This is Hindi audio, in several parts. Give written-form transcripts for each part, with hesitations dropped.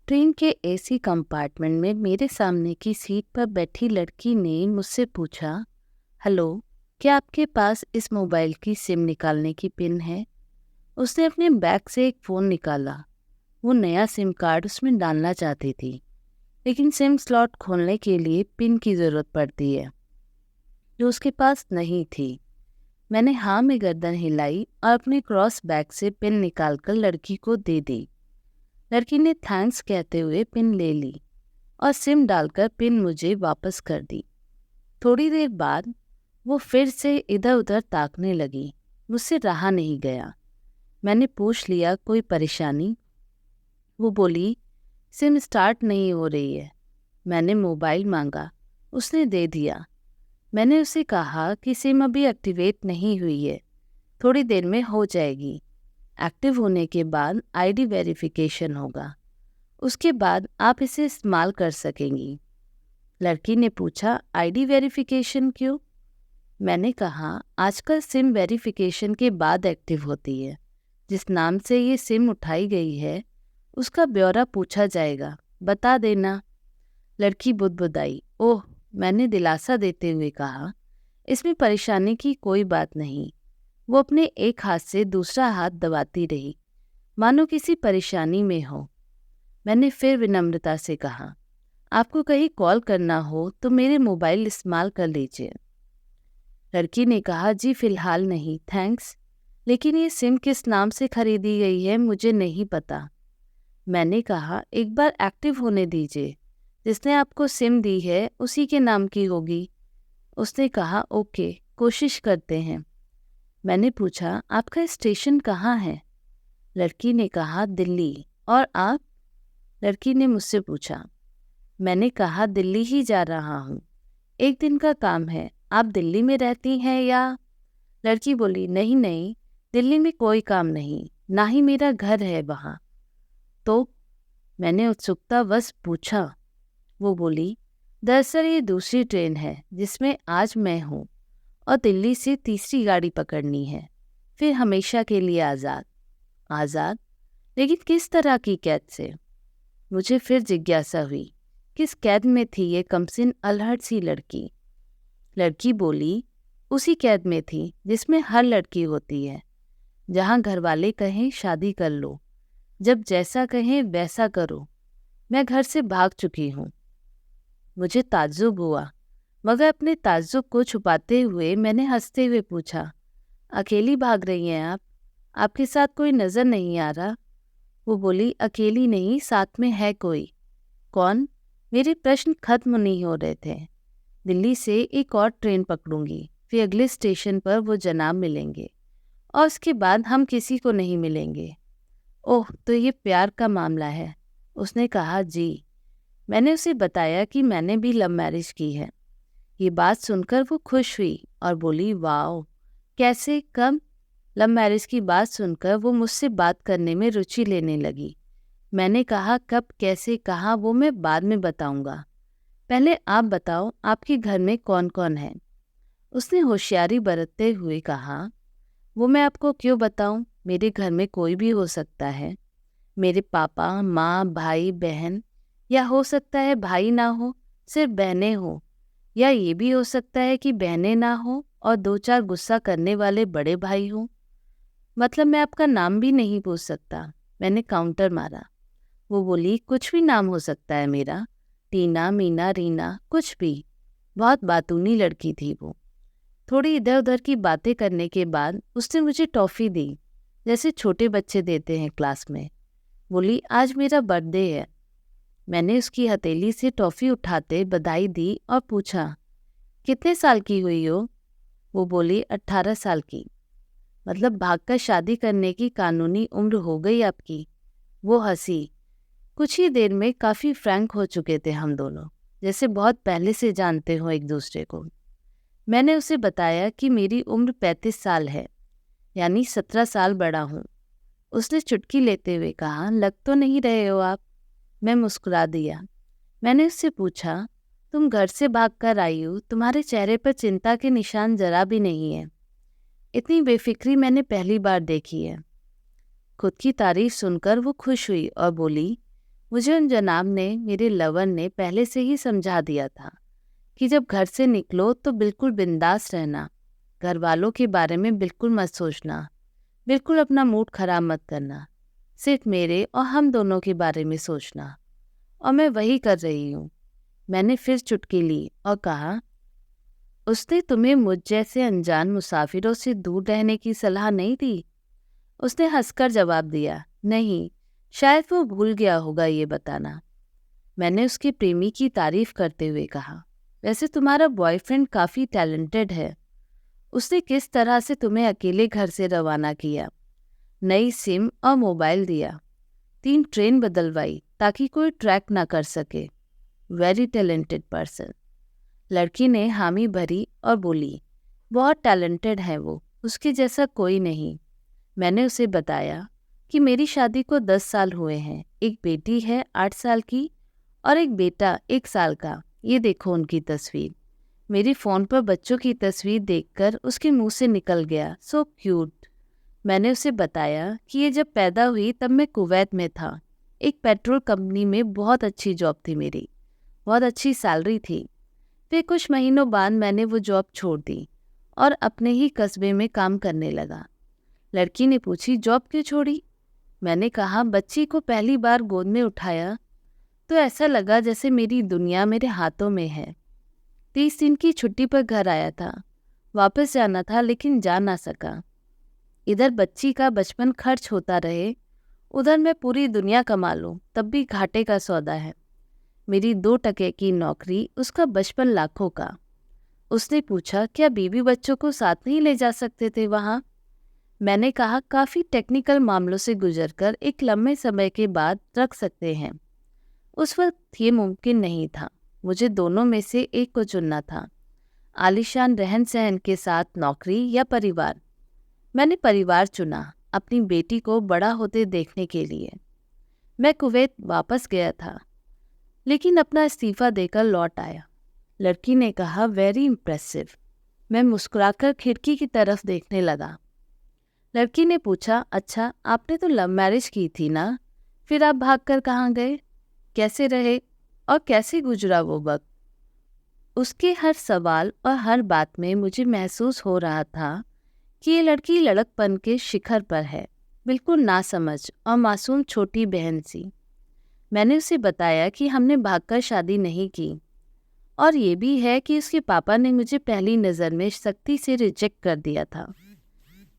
ट्रेन के एसी कंपार्टमेंट में मेरे सामने की सीट पर बैठी लड़की ने मुझसे पूछा, हेलो, क्या आपके पास इस मोबाइल की सिम निकालने की पिन है? उसने अपने बैग से एक फ़ोन निकाला। वो नया सिम कार्ड उसमें डालना चाहती थी, लेकिन सिम स्लॉट खोलने के लिए पिन की ज़रूरत पड़ती है, जो उसके पास नहीं थी। मैंने हाँ में गर्दन हिलाई और अपने क्रॉस बैग से पिन निकालकर लड़की को दे दी। लड़की ने थैंक्स कहते हुए पिन ले ली और सिम डालकर पिन मुझे वापस कर दी। थोड़ी देर बाद वो फिर से इधर उधर ताकने लगी। मुझसे रहा नहीं गया। मैंने पूछ लिया, कोई परेशानी? वो बोली, सिम स्टार्ट नहीं हो रही है। मैंने मोबाइल मांगा, उसने दे दिया। मैंने उसे कहा कि सिम अभी एक्टिवेट नहीं हुई है, थोड़ी देर में हो जाएगी। एक्टिव होने के बाद आईडी वेरिफिकेशन होगा, उसके बाद आप इसे इस्तेमाल कर सकेंगी। लड़की ने पूछा, आईडी वेरिफिकेशन क्यों? मैंने कहा, आजकल सिम वेरिफिकेशन के बाद एक्टिव होती है। जिस नाम से ये सिम उठाई गई है उसका ब्यौरा पूछा जाएगा, बता देना। लड़की बुदबुदाई। ओह, मैंने दिलासा देते हुए कहा, इसमें परेशानी की कोई बात नहीं। वो अपने एक हाथ से दूसरा हाथ दबाती रही, मानो किसी परेशानी में हो। मैंने फिर विनम्रता से कहा, आपको कहीं कॉल करना हो तो मेरे मोबाइल इस्तेमाल कर लीजिए। लड़की ने कहा, जी फिलहाल नहीं, थैंक्स, लेकिन ये सिम किस नाम से खरीदी गई है मुझे नहीं पता। मैंने कहा, एक बार एक्टिव होने दीजिए, जिसने आपको सिम दी है उसी के नाम की होगी। उसने कहा, ओके, कोशिश करते हैं। मैंने पूछा, आपका स्टेशन कहाँ है? लड़की ने कहा, दिल्ली। और आप? लड़की ने मुझसे पूछा। मैंने कहा, दिल्ली ही जा रहा हूँ, एक दिन का काम है। आप दिल्ली में रहती हैं या? लड़की बोली, नहीं नहीं, दिल्ली में कोई काम नहीं, ना ही मेरा घर है वहाँ। तो? मैंने उत्सुकतावश पूछा। वो बोली, दरअसल ये दूसरी ट्रेन है जिसमें आज मैं हूँ, और दिल्ली से तीसरी गाड़ी पकड़नी है, फिर हमेशा के लिए आज़ाद। आज़ाद? लेकिन किस तरह की कैद से? मुझे फिर जिज्ञासा हुई, किस कैद में थी ये कमसिन अल्हड़ सी लड़की? लड़की बोली, उसी कैद में थी जिसमें हर लड़की होती है, जहाँ घरवाले कहें शादी कर लो, जब जैसा कहें वैसा करो। मैं घर से भाग चुकी हूँ। मुझे ताज्जुब हुआ, मगर अपने ताज्जुब को छुपाते हुए मैंने हंसते हुए पूछा, अकेली भाग रही हैं आप? आपके साथ कोई नज़र नहीं आ रहा? वो बोली, अकेली नहीं, साथ में है कोई। कौन? मेरे प्रश्न खत्म नहीं हो रहे थे। दिल्ली से एक और ट्रेन पकड़ूंगी, फिर अगले स्टेशन पर वो जनाब मिलेंगे, और उसके बाद हम किसी को नहीं मिलेंगे। ओह, तो ये प्यार का मामला है? उसने कहा, जी। मैंने उसे बताया कि मैंने भी लव मैरिज की है। ये बात सुनकर वो खुश हुई और बोली, वाओ, कैसे, कब? लव मैरिज की बात सुनकर वो मुझसे बात करने में रुचि लेने लगी। मैंने कहा, कब, कैसे, कहाँ, वो मैं बाद में बताऊंगा। पहले आप बताओ, आपके घर में कौन कौन है? उसने होशियारी बरतते हुए कहा, वो मैं आपको क्यों बताऊं? मेरे घर में कोई भी हो सकता है। मेरे पापा, माँ, भाई, बहन, या हो सकता है भाई ना हो, सिर्फ बहनें हो, या ये भी हो सकता है कि बहनें ना हो और दो चार गुस्सा करने वाले बड़े भाई हों। मतलब मैं आपका नाम भी नहीं पूछ सकता? मैंने काउंटर मारा। वो बोली, कुछ भी नाम हो सकता है मेरा, टीना, मीना, रीना, कुछ भी। बहुत बातूनी लड़की थी वो। थोड़ी इधर उधर की बातें करने के बाद उसने मुझे टॉफ़ी दी, जैसे छोटे बच्चे देते हैं क्लास में। बोली, आज मेरा बर्थडे है। मैंने उसकी हथेली से टॉफ़ी उठाते बधाई दी और पूछा, कितने साल की हुई हो? वो बोली, 18 साल की। मतलब भागकर शादी करने की कानूनी उम्र हो गई आपकी? वो हंसी। कुछ ही देर में काफ़ी फ्रैंक हो चुके थे हम दोनों, जैसे बहुत पहले से जानते हो एक दूसरे को। मैंने उसे बताया कि मेरी उम्र 35 साल है, यानी 17 साल बड़ा हूँ। उसने चुटकी लेते हुए कहा, लग तो नहीं रहे हो आप। मैं मुस्कुरा दिया। मैंने उससे पूछा, तुम घर से भागकर आई हो, तुम्हारे चेहरे पर चिंता के निशान जरा भी नहीं है। इतनी बेफिक्री मैंने पहली बार देखी है। खुद की तारीफ सुनकर वो खुश हुई और बोली, मुझे उन जनाब ने, मेरे लवर ने पहले से ही समझा दिया था कि जब घर से निकलो तो बिल्कुल बिंदास रहना, घर वालों के बारे में बिल्कुल मत सोचना, बिल्कुल अपना मूड खराब मत करना, सिर्फ मेरे और हम दोनों के बारे में सोचना। और मैं वही कर रही हूँ। मैंने फिर चुटकी ली और कहा, उसने तुम्हें मुझ जैसे अनजान मुसाफिरों से दूर रहने की सलाह नहीं दी? उसने हंसकर जवाब दिया, नहीं, शायद वो भूल गया होगा ये बताना। मैंने उसके प्रेमी की तारीफ करते हुए कहा, वैसे तुम्हारा बॉयफ्रेंड काफ़ी टैलेंटेड है। उसने किस तरह से तुम्हें अकेले घर से रवाना किया, नई सिम और मोबाइल दिया, 3 ट्रेन बदलवाई ताकि कोई ट्रैक ना कर सके। Very talented person. लड़की ने हामी भरी और बोली, बहुत टैलेंटेड है वो, उसके जैसा कोई नहीं। मैंने उसे बताया कि मेरी शादी को 10 साल हुए हैं, एक बेटी है 8 साल की और एक बेटा 1 साल का। ये देखो उनकी तस्वीर। मेरी फ़ोन पर बच्चों की तस्वीर देखकर उसके मुंह से निकल गया, सो क्यूट। मैंने उसे बताया कि ये जब पैदा हुई तब मैं कुवैत में था, एक पेट्रोल कंपनी में बहुत अच्छी जॉब थी मेरी, बहुत अच्छी सैलरी थी। फिर कुछ महीनों बाद मैंने वो जॉब छोड़ दी और अपने ही कस्बे में काम करने लगा। लड़की ने पूछी, जॉब क्यों छोड़ी? मैंने कहा, बच्ची को पहली बार गोद में उठाया तो ऐसा लगा जैसे मेरी दुनिया मेरे हाथों में है। 30 दिन की छुट्टी पर घर आया था, वापस जाना था लेकिन जा ना सका। इधर बच्ची का बचपन खर्च होता रहे, उधर मैं पूरी दुनिया कमा लूं तब भी घाटे का सौदा है। मेरी 2 टके की नौकरी, उसका बचपन लाखों का। उसने पूछा, क्या बीवी बच्चों को साथ नहीं ले जा सकते थे वहाँ? मैंने कहा, काफ़ी टेक्निकल मामलों से गुजरकर एक लंबे समय के बाद रख सकते हैं। उस वक्त ये मुमकिन नहीं था। मुझे दोनों में से एक को चुनना था, आलीशान रहन सहन के साथ नौकरी या परिवार। मैंने परिवार चुना, अपनी बेटी को बड़ा होते देखने के लिए। मैं कुवैत वापस गया था लेकिन अपना इस्तीफा देकर लौट आया। लड़की ने कहा, वेरी इम्प्रेसिव। मैं मुस्कुराकर खिड़की की तरफ देखने लगा। लड़की ने पूछा, अच्छा आपने तो लव मैरिज की थी ना, फिर आप भागकर कहाँ गए, कैसे रहे और कैसे गुजरा वो वक्त? उसके हर सवाल और हर बात में मुझे महसूस हो रहा था कि ये लड़की लड़कपन के शिखर पर है, बिल्कुल नासमझ और मासूम छोटी बहन सी। मैंने उसे बताया कि हमने भागकर शादी नहीं की और ये भी है कि उसके पापा ने मुझे पहली नज़र में सख्ती से रिजेक्ट कर दिया था।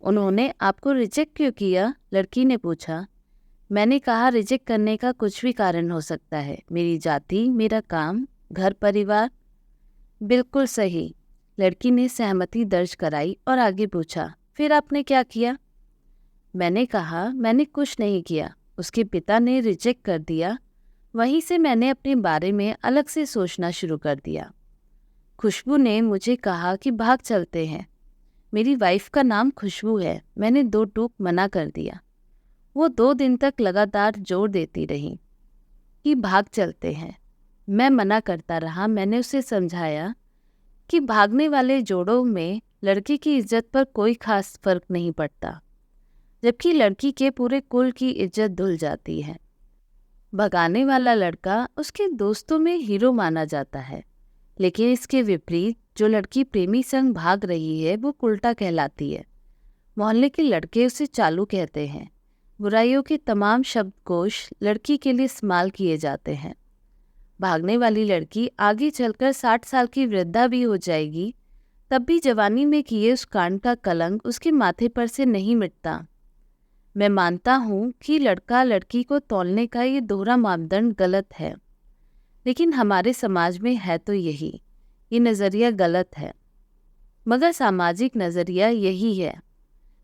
उन्होंने आपको रिजेक्ट क्यों किया? लड़की ने पूछा। मैंने कहा, रिजेक्ट करने का कुछ भी कारण हो सकता है, मेरी जाति, मेरा काम, घर परिवार। बिल्कुल सही। लड़की ने सहमति दर्ज कराई और आगे पूछा, फिर आपने क्या किया? मैंने कहा, मैंने कुछ नहीं किया, उसके पिता ने रिजेक्ट कर दिया। वहीं से मैंने अपने बारे में अलग से सोचना शुरू कर दिया। खुशबू ने मुझे कहा कि भाग चलते हैं। मेरी वाइफ का नाम खुशबू है। मैंने 2 टूक मना कर दिया। वो 2 दिन तक लगातार जोर देती रही कि भाग चलते हैं। मैं मना करता रहा। मैंने उसे समझाया कि भागने वाले जोड़ों में लड़की की इज्जत पर कोई खास फर्क नहीं पड़ता, जबकि लड़की के पूरे कुल की इज्जत धुल जाती है। भगाने वाला लड़का उसके दोस्तों में हीरो माना जाता है, लेकिन इसके विपरीत जो लड़की प्रेमी संग भाग रही है वो उल्टा कहलाती है। मोहल्ले के लड़के उसे चालू कहते हैं। बुराइयों के तमाम शब्दकोश लड़की के लिए इस्तेमाल किए जाते हैं। भागने वाली लड़की आगे चलकर 60 साल की वृद्धा भी हो जाएगी, तब भी जवानी में किए उस कांड का कलंक उसके माथे पर से नहीं मिटता। मैं मानता हूँ कि लड़का लड़की को तौलने का ये दोहरा मापदंड गलत है, लेकिन हमारे समाज में है तो यही। ये नज़रिया गलत है, मगर सामाजिक नज़रिया यही है।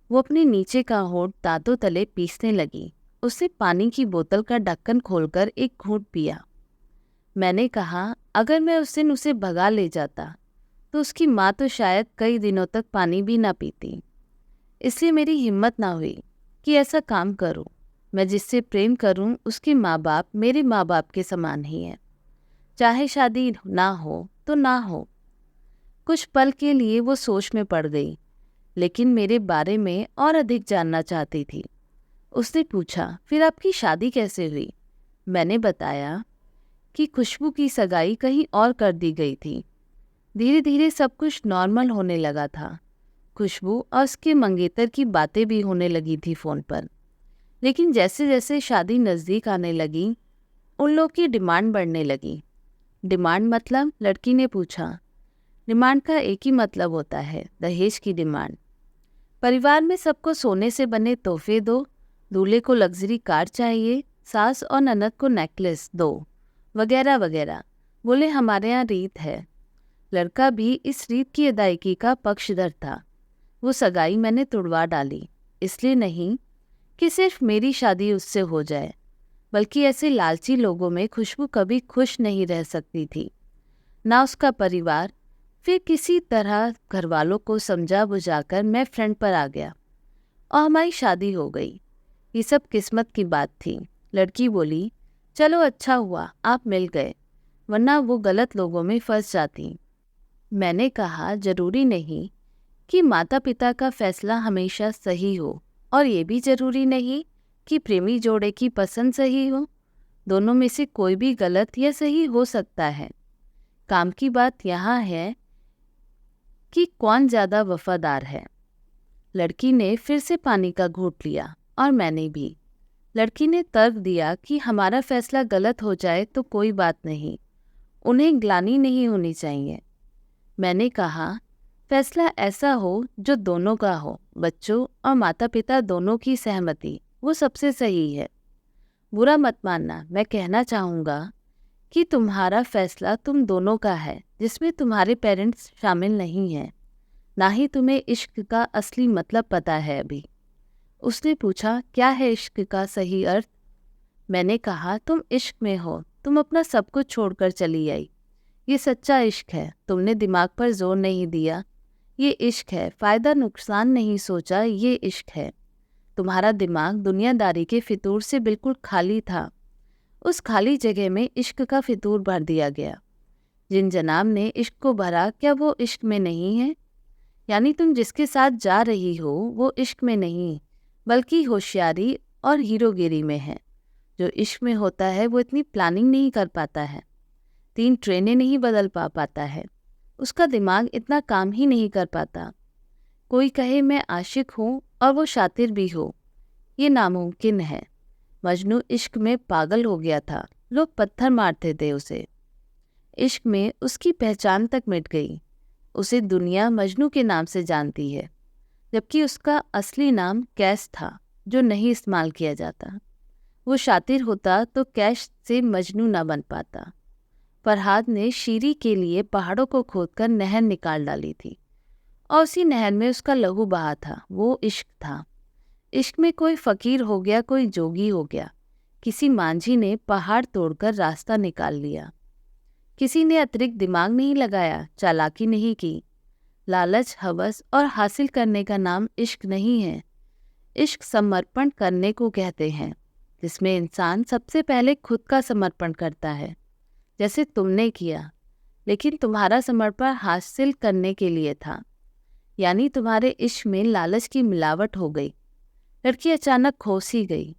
वो अपने नीचे का होंठ दांतों तले पीसने लगी। उसने पानी की बोतल का ढक्कन खोलकर एक घूंट पिया। मैंने कहा, अगर मैं उस दिन उसे भगा ले जाता तो उसकी माँ तो शायद कई दिनों तक पानी भी ना पीती। इसलिए मेरी हिम्मत ना हुई कि ऐसा काम करूं। मैं जिससे प्रेम करूं उसके माँ बाप मेरे माँ बाप के समान ही हैं, चाहे शादी ना हो तो ना हो। कुछ पल के लिए वो सोच में पड़ गई, लेकिन मेरे बारे में और अधिक जानना चाहती थी। उसने पूछा, फिर आपकी शादी कैसे हुई? मैंने बताया कि खुशबू की सगाई कहीं और कर दी गई थी। धीरे धीरे सब कुछ नॉर्मल होने लगा था। खुशबू और उसके मंगेतर की बातें भी होने लगी थी फ़ोन पर। लेकिन जैसे जैसे शादी नज़दीक आने लगी, उन लोग की डिमांड बढ़ने लगी। डिमांड मतलब? लड़की ने पूछा। डिमांड का एक ही मतलब होता है, दहेज की डिमांड। परिवार में सबको सोने से बने तोहफे दो, दूल्हे को लग्जरी कार चाहिए, सास और ननद को नेकलेस दो, वगैरह वगैरह। बोले हमारे यहाँ रीत है। लड़का भी इस रीत की अदायगी का पक्षधर था। वो सगाई मैंने तुड़वा डाली, इसलिए नहीं कि सिर्फ मेरी शादी उससे हो जाए, बल्कि ऐसे लालची लोगों में खुशबू कभी खुश नहीं रह सकती थी, ना उसका परिवार। फिर किसी तरह घरवालों को समझा बुझाकर मैं फ्रंट पर आ गया और हमारी शादी हो गई। ये सब किस्मत की बात थी। लड़की बोली, चलो अच्छा हुआ आप मिल गए, वरना वो गलत लोगों में फंस जाती। मैंने कहा, जरूरी नहीं कि माता पिता का फैसला हमेशा सही हो, और ये भी जरूरी नहीं कि प्रेमी जोड़े की पसंद सही हो। दोनों में से कोई भी गलत या सही हो सकता है। काम की बात यहाँ है कि कौन ज़्यादा वफादार है। लड़की ने फिर से पानी का घूंट लिया और मैंने भी। लड़की ने तर्क दिया कि हमारा फैसला गलत हो जाए तो कोई बात नहीं, उन्हें ग्लानि नहीं होनी चाहिए। मैंने कहा, फैसला ऐसा हो जो दोनों का हो, बच्चों और माता पिता दोनों की सहमति, वो सबसे सही है। बुरा मत मानना, मैं कहना चाहूँगा कि तुम्हारा फैसला तुम दोनों का है, जिसमें तुम्हारे पेरेंट्स शामिल नहीं हैं। ना ही तुम्हें इश्क का असली मतलब पता है अभी। उसने पूछा, क्या है इश्क का सही अर्थ? मैंने कहा, तुम इश्क में हो, तुम अपना सब कुछ छोड़कर चली आई। ये सच्चा इश्क है, तुमने दिमाग पर जोर नहीं दिया। ये इश्क है, फ़ायदा नुकसान नहीं सोचा, ये इश्क है। तुम्हारा दिमाग दुनियादारी के फितूर से बिल्कुल खाली था। उस खाली जगह में इश्क का फितूर भर दिया गया। जिन जनाब ने इश्क को भरा, क्या वो इश्क में नहीं है? यानी तुम जिसके साथ जा रही हो वो इश्क में नहीं, बल्कि होशियारी और हीरोगिरी में है। जो इश्क में होता है वो इतनी प्लानिंग नहीं कर पाता है, 3 ट्रेनें नहीं बदल पाता है, उसका दिमाग इतना काम ही नहीं कर पाता। कोई कहे मैं आशिक हूँ और वो शातिर भी हो, ये नामुमकिन है। मजनू इश्क में पागल हो गया था, लोग पत्थर मारते थे उसे। इश्क में उसकी पहचान तक मिट गई। उसे दुनिया मजनू के नाम से जानती है, जबकि उसका असली नाम कैश था, जो नहीं इस्तेमाल किया जाता। वो शातिर होता तो कैश से मजनू ना बन पाता। फरहाद ने शीरी के लिए पहाड़ों को खोदकर नहर निकाल डाली थी, और उसी नहर में उसका लहू बहा था। वो इश्क था। इश्क में कोई फकीर हो गया, कोई जोगी हो गया। किसी मांझी ने पहाड़ तोड़कर रास्ता निकाल लिया। किसी ने अतिरिक्त दिमाग नहीं लगाया, चालाकी नहीं की। लालच, हवस और हासिल करने का नाम इश्क नहीं है। इश्क समर्पण करने को कहते हैं, जिसमें इंसान सबसे पहले खुद का समर्पण करता है, जैसे तुमने किया। लेकिन तुम्हारा समर्पण हासिल करने के लिए था, यानी तुम्हारे इश्क में लालच की मिलावट हो गई। लड़की अचानक खौस ही गई।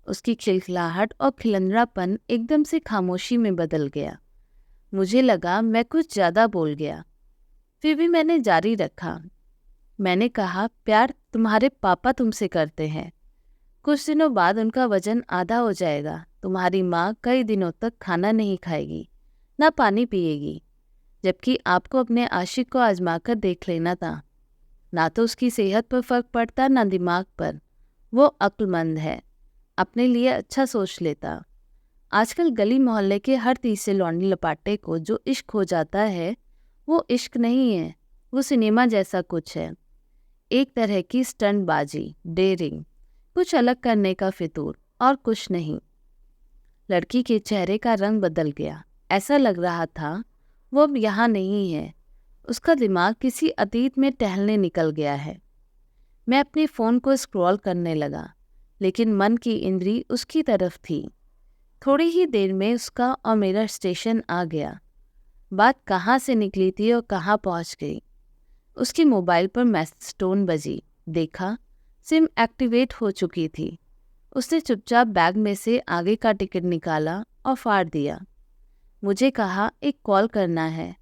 उसकी खिलखिलाहट और खिलंदरापन एकदम से खामोशी में बदल गया। मुझे लगा मैं कुछ ज़्यादा बोल गया, फिर भी मैंने जारी रखा। मैंने कहा, प्यार तुम्हारे पापा तुमसे करते हैं। कुछ दिनों बाद उनका वजन आधा हो जाएगा। तुम्हारी माँ कई दिनों तक खाना नहीं खाएगी, ना पानी पिएगी, जबकि आपको अपने आशिक को आजमा कर देख लेना था। ना तो उसकी सेहत पर फर्क पड़ता, ना दिमाग पर। वो अक्लमंद है, अपने लिए अच्छा सोच लेता। आजकल गली मोहल्ले के हर तीसरे लौंडे लपाटे को जो इश्क हो जाता है, वो इश्क नहीं है, वो सिनेमा जैसा कुछ है। एक तरह की स्टंटबाजी, डेयरिंग, कुछ अलग करने का फितूर, और कुछ नहीं। लड़की के चेहरे का रंग बदल गया। ऐसा लग रहा था वो अब यहाँ नहीं है। उसका दिमाग किसी अतीत में टहलने निकल गया है। मैं अपने फ़ोन को स्क्रॉल करने लगा, लेकिन मन की इंद्री उसकी तरफ थी। थोड़ी ही देर में उसका और मेरा स्टेशन आ गया। बात कहाँ से निकली थी और कहाँ पहुँच गई। उसकी मोबाइल पर मैसेज टोन बजी। देखा, सिम एक्टिवेट हो चुकी थी। उसने चुपचाप बैग में से आगे का टिकट निकाला और फाड़ दिया। मुझे कहा, एक कॉल करना है।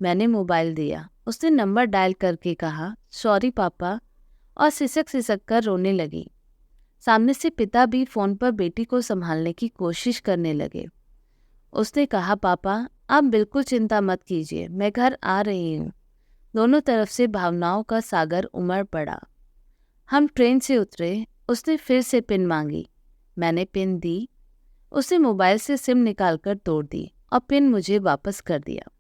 मैंने मोबाइल दिया। उसने नंबर डायल करके कहा, सॉरी पापा, और सिसक सिसक कर रोने लगी। सामने से पिता भी फोन पर बेटी को संभालने की कोशिश करने लगे। उसने कहा, पापा आप बिल्कुल चिंता मत कीजिए, मैं घर आ रही हूँ। दोनों तरफ से भावनाओं का सागर उमड़ पड़ा। हम ट्रेन से उतरे। उसने फिर से पिन मांगी। मैंने पिन दी। उसने मोबाइल से सिम निकालकर तोड़ दी और पिन मुझे वापस कर दिया।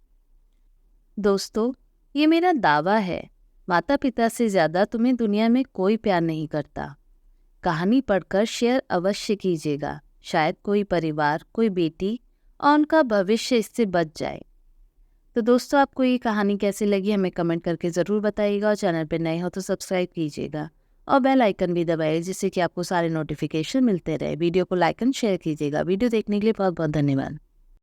दोस्तों, ये मेरा दावा है, माता पिता से ज़्यादा तुम्हें दुनिया में कोई प्यार नहीं करता। कहानी पढ़कर शेयर अवश्य कीजिएगा, शायद कोई परिवार, कोई बेटी और उनका भविष्य इससे बच जाए। तो दोस्तों, आपको ये कहानी कैसी लगी हमें कमेंट करके ज़रूर बताइएगा, और चैनल पर नए हो तो सब्सक्राइब कीजिएगा और बेल आइकन भी दबाइए, जिससे कि आपको सारे नोटिफिकेशन मिलते रहे। वीडियो को लाइक एंड शेयर कीजिएगा। वीडियो देखने के लिए बहुत बहुत धन्यवाद।